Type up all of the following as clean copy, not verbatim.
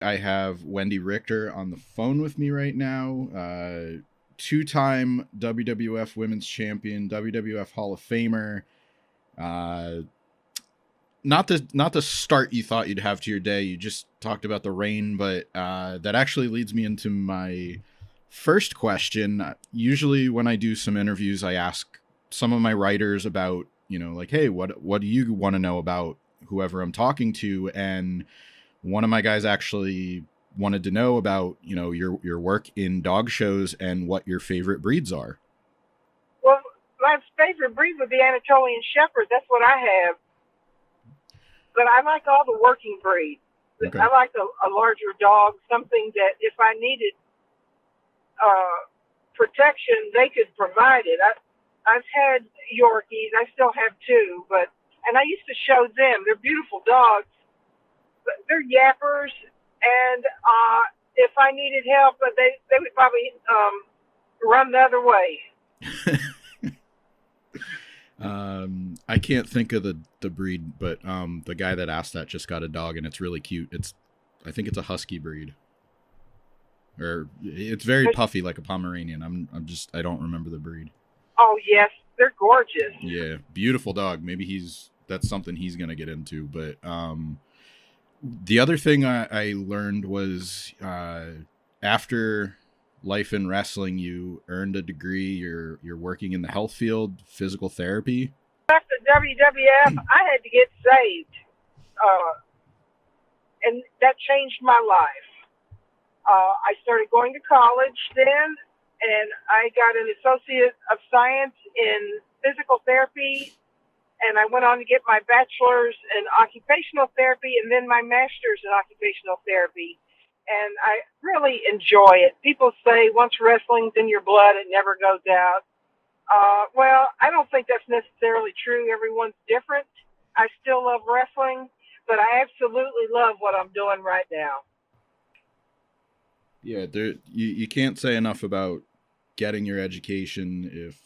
I have Wendi Richter on the phone with me right now. Two-time WWF Women's Champion, WWF Hall of Famer. Uh, not the start you thought you'd have to your day. You just talked about the rain, but that actually leads me into my first question. Usually, when I do some interviews, I ask some of my writers about, like, hey, what do you want to know about whoever I'm talking to? And one of my guys actually wanted to know about, your work in dog shows and what your favorite breeds are. Well, my favorite breed would be Anatolian Shepherd. That's what I have. But I like all the working breeds. Okay. I like a larger dog, something that if I needed protection, they could provide it. I've had Yorkies. I still have two, and I used to show them. They're beautiful dogs, but they're yappers, and if I needed help, they would probably run the other way. I can't think of the breed, but the guy that asked that just got a dog, and it's really cute. I think it's a husky breed, or it's very puffy like a Pomeranian. I don't remember the breed. Oh yes, they're gorgeous. Yeah, beautiful dog. Maybe that's something he's gonna get into. But the other thing I learned was after life in wrestling, you earned a degree. You're working in the health field, physical therapy. After WWF, I had to get saved, and that changed my life. I started going to college then, and I got an Associate of Science in Physical Therapy, and I went on to get my bachelor's in occupational therapy and then my master's in occupational therapy. And I really enjoy it. People say once wrestling's in your blood, it never goes out. Well, I don't think that's necessarily true. Everyone's different. I still love wrestling, but I absolutely love what I'm doing right now. Yeah, you can't say enough about getting your education. If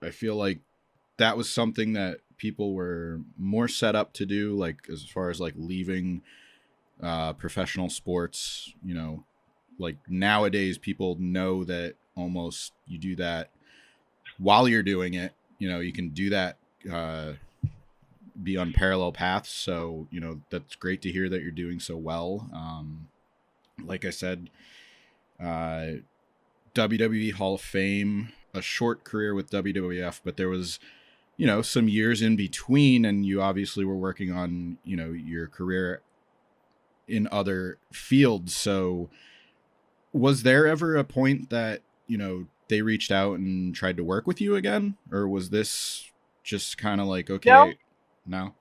I feel like that was something that people were more set up to do, like as far as like leaving professional sports, like nowadays people know that almost you do that while you're doing it. You can do that, be on parallel paths. So, that's great to hear that you're doing so well. Like I said, WWE Hall of Fame, a short career with WWF, but there was, some years in between, and you obviously were working on, your career in other fields. So was there ever a point that, they reached out and tried to work with you again? Or was this just kind of like, okay, no?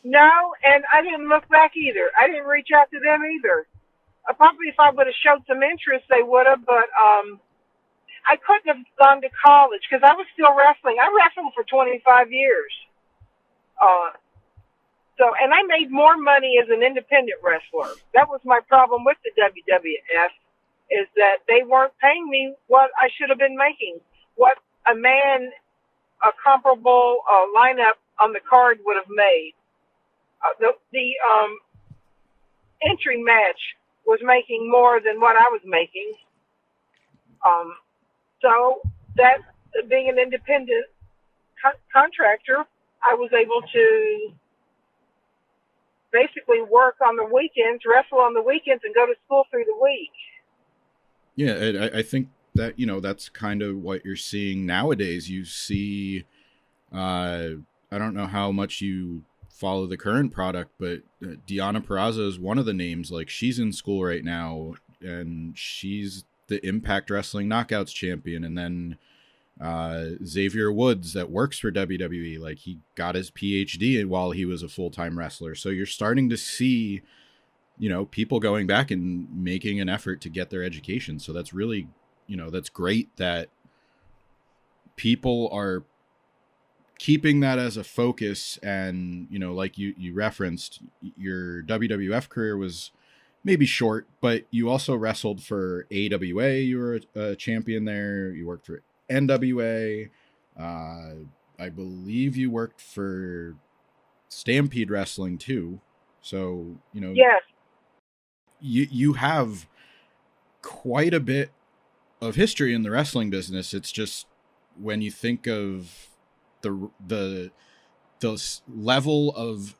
No, and I didn't look back either. I didn't reach out to them either. Probably if I would have showed some interest, they would have, but I couldn't have gone to college because I was still wrestling. I wrestled for 25 years. And I made more money as an independent wrestler. That was my problem with the WWF, is that they weren't paying me what I should have been making, what a comparable lineup on the card would have made. The entry match was making more than what I was making. So that being an independent contractor, I was able to basically work on the weekends, wrestle on the weekends, and go to school through the week. Yeah, I think that, that's kind of what you're seeing nowadays. You see, I don't know how much you follow the current product, but Deonna Purrazzo is one of the names. Like, she's in school right now, and she's the Impact Wrestling Knockouts champion. And then Xavier Woods, that works for WWE, like, he got his PhD while he was a full-time wrestler. So you're starting to see, people going back and making an effort to get their education. So that's really, that's great that people are keeping that as a focus. And, like you referenced, your WWF career was maybe short, but you also wrestled for AWA. You were a champion there. You worked for NWA. I believe you worked for Stampede Wrestling too. So, Yes. you have quite a bit of history in the wrestling business. It's just when you think of the level of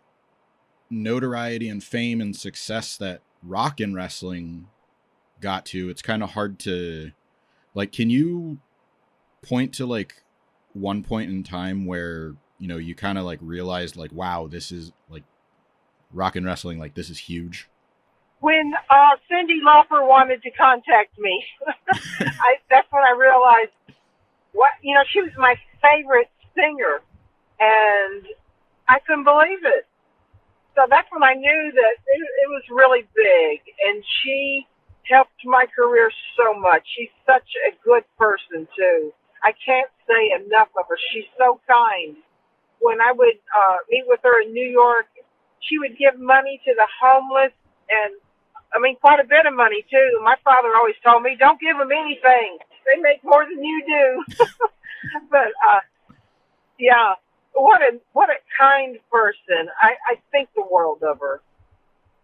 notoriety and fame and success that rock and wrestling got to, it's kind of hard to like. Can you point to like one point in time where you kind of like realized like, wow, this is like rock and wrestling, like this is huge? When Cyndi Lauper wanted to contact me, that's when I realized she was my favorite singer, and I couldn't believe it. So that's when I knew that it was really big, and she helped my career so much. She's such a good person too. I can't say enough of her. She's so kind. When I would meet with her in New York, she would give money to the homeless, and I mean quite a bit of money too. My father always told me, "Don't give them anything. They make more than you do." But yeah, what a kind person. I think the world of her.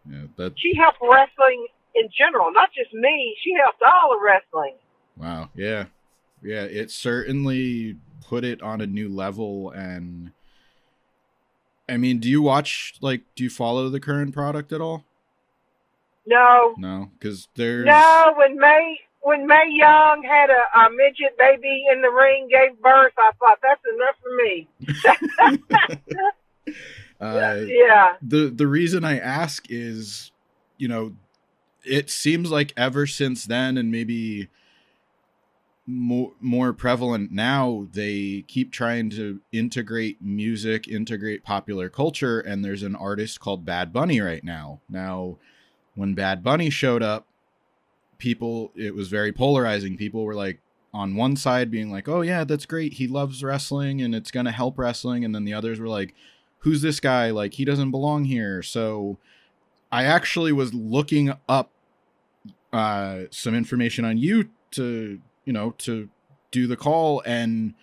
Yeah, She helped wrestling in general, not just me. She helped all of wrestling. wow. Yeah. Yeah, it certainly put it on a new level. And I mean, do you follow the current product at all? No, No, because there's no. When Mae Young had a midget baby in the ring, gave birth, I thought that's enough for me. Yeah. the reason I ask is, it seems like ever since then, and maybe more prevalent now, they keep trying to integrate music, integrate popular culture, and there's an artist called Bad Bunny right now. Now, when Bad Bunny showed up, it was very polarizing. People were like on one side being like, "Oh yeah, that's great. He loves wrestling and it's going to help wrestling." And then the others were like, "Who's this guy? Like, he doesn't belong here." So I actually was looking up some information on you to do the call, and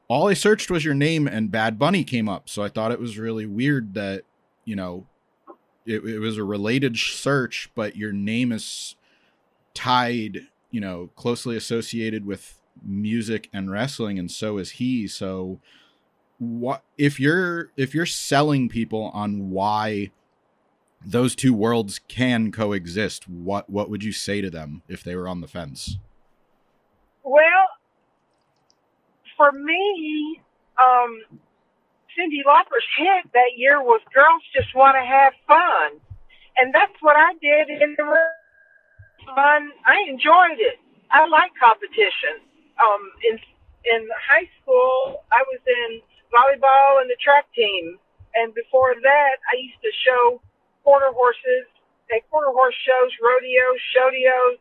all I searched was your name and Bad Bunny came up. So I thought it was really weird that, it was a related search, but your name is tied, closely associated with music and wrestling, and so is he. So what if you're selling people on why those two worlds can coexist, what would you say to them if they were on the fence? Well, for me, Cyndi Lauper's hit that year was "Girls Just Want to Have Fun," and that's what I did in the fun. I enjoyed it. I like competition. In high school, I was in volleyball and the track team, and before that, I used to show quarter horses and quarter horse shows, rodeos, shodeos.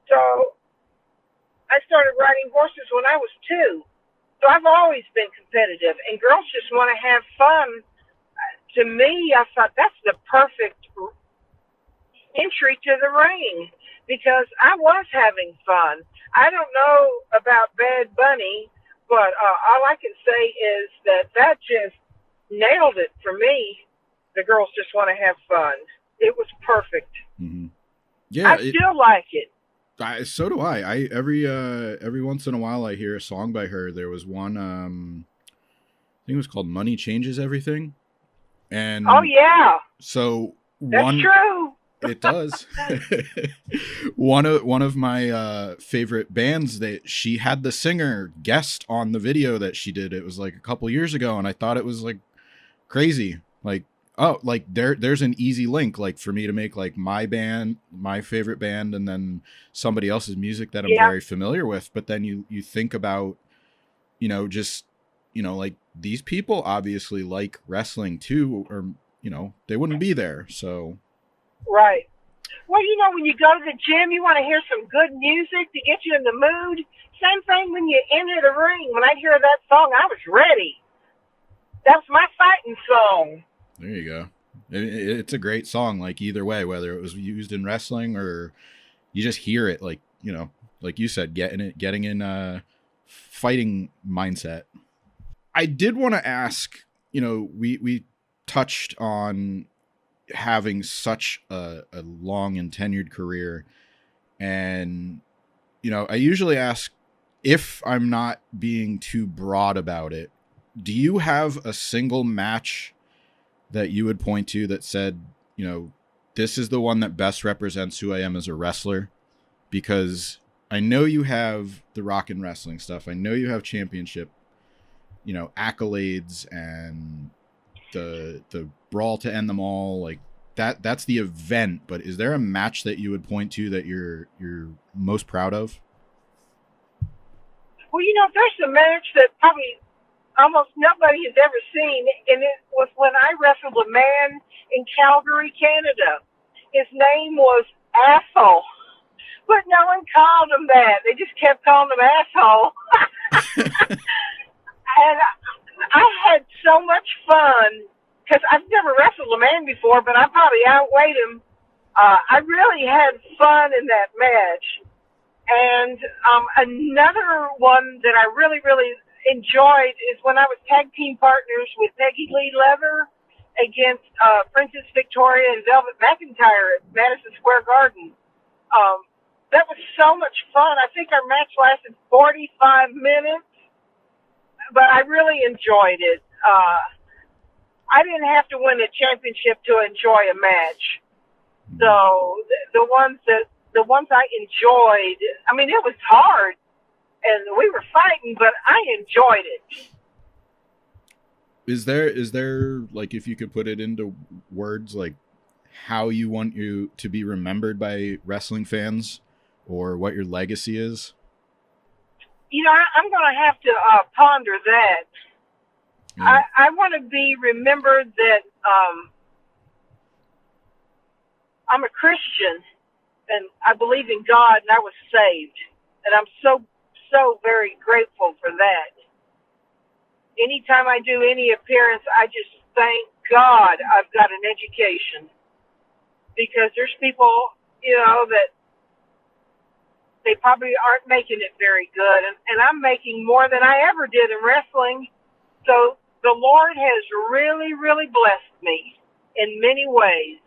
So I started riding horses when I was 2. So I've always been competitive, and Girls Just Want to Have Fun. To me, I thought that's the perfect entry to the ring because I was having fun. I don't know about Bad Bunny, but all I can say is that just nailed it for me. The Girls Just Want to Have Fun. It was perfect. Mm-hmm. Yeah, I still like it. So do I. Every once in a while I hear a song by her. There was one, I think it was called "Money Changes Everything," and oh yeah, so that's true. It does. one of my favorite bands, that she had the singer guest on the video that she did. It was like a couple years ago, and I thought it was like crazy. Like, oh, like there's an easy link, like for me to make like my band, my favorite band, and then somebody else's music that I'm very familiar with. But then you think about, just, like these people obviously like wrestling too, or they wouldn't be there. So right. Well, when you go to the gym, you want to hear some good music to get you in the mood. Same thing when you enter the ring. When I hear that song, I was ready. That was my fighting song. There you go. It's a great song, like either way, whether it was used in wrestling or you just hear it, like, like you said, getting in a fighting mindset. I did want to ask, we touched on having such a long and tenured career. And, I usually ask, if I'm not being too broad about it, do you have a single match that you would point to that said, this is the one that best represents who I am as a wrestler? Because I know you have the rock and wrestling stuff. I know you have championship, accolades and the brawl to end them all. Like that's the event. But is there a match that you would point to that you're most proud of? Well, there's a match that probably almost nobody has ever seen, and it was when I wrestled a man in Calgary, Canada. His name was Asshole, but no one called him that. They just kept calling him Asshole. And I had so much fun because I've never wrestled a man before, but I probably outweighed him. I really had fun in that match. And another one that I really, really enjoyed is when I was tag team partners with Peggy Lee Leather against Princess Victoria and Velvet McIntyre at Madison Square Garden. That was so much fun. I think our match lasted 45 minutes, but I really enjoyed it. I didn't have to win a championship to enjoy a match. So the ones I enjoyed, I mean, it was hard and we were fighting, but I enjoyed it. Is there like, if you could put it into words, like how you want you to be remembered by wrestling fans or what your legacy is? I'm going to have to ponder that. Yeah. I want to be remembered that I'm a Christian and I believe in God and I was saved. And I'm so very grateful for that. Anytime I do any appearance, I just thank God I've got an education. Because there's people, that they probably aren't making it very good. And I'm making more than I ever did in wrestling. So the Lord has really, really blessed me in many ways.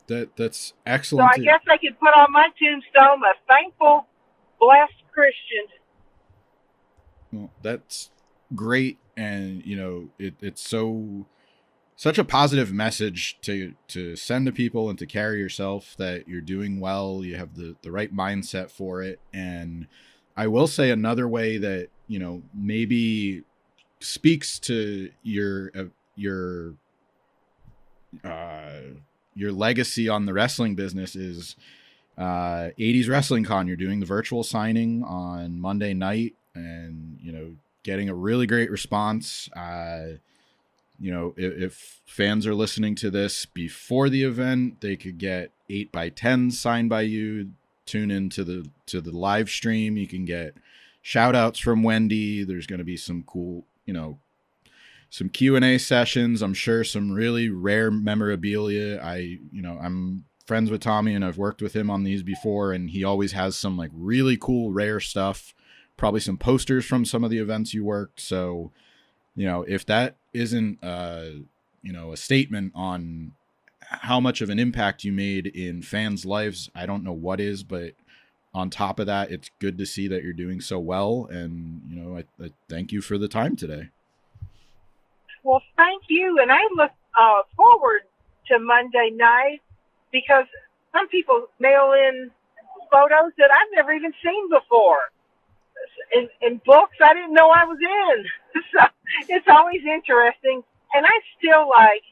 That's excellent. So I guess I could put on my tombstone, a thankful, blessed Christian. Well, that's great. And, it's such a positive message to send to people and to carry yourself, that you're doing well. You have the right mindset for it. And I will say another way that, maybe speaks to your legacy on the wrestling business is 80s Wrestling Con. You're doing the virtual signing on Monday night and, getting a really great response. If fans are listening to this before the event, they could get 8x10 signed by you. Tune into the live stream. You can get shout outs from Wendi. There's going to be some cool, some Q&A sessions. I'm sure some really rare memorabilia. I'm friends with Tommy and I've worked with him on these before, and he always has some like really cool rare stuff, probably some posters from some of the events you worked. So, if that isn't a statement on how much of an impact you made in fans' lives, I don't know what is. But on top of that, it's good to see that you're doing so well. And, I thank you for the time today. Well, thank you. And I look forward to Monday night because some people mail in photos that I've never even seen before. In books I didn't know I was in. So it's always interesting. And I still like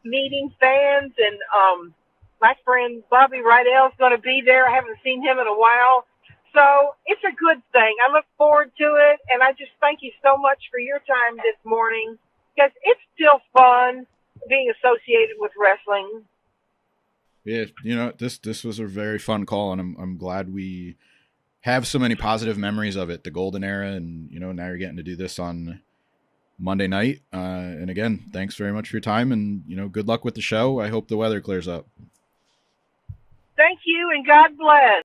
meeting fans. And my friend Bobby Rydell's going to be there. I haven't seen him in a while. So it's a good thing. I look forward to it. And I just thank you so much for your time this morning, because it's still fun being associated with wrestling. Yeah, this was a very fun call, and I'm glad we have so many positive memories of it, the golden era, and now you're getting to do this on Monday night. And again, thanks very much for your time, and good luck with the show. I hope the weather clears up. Thank you, and God bless.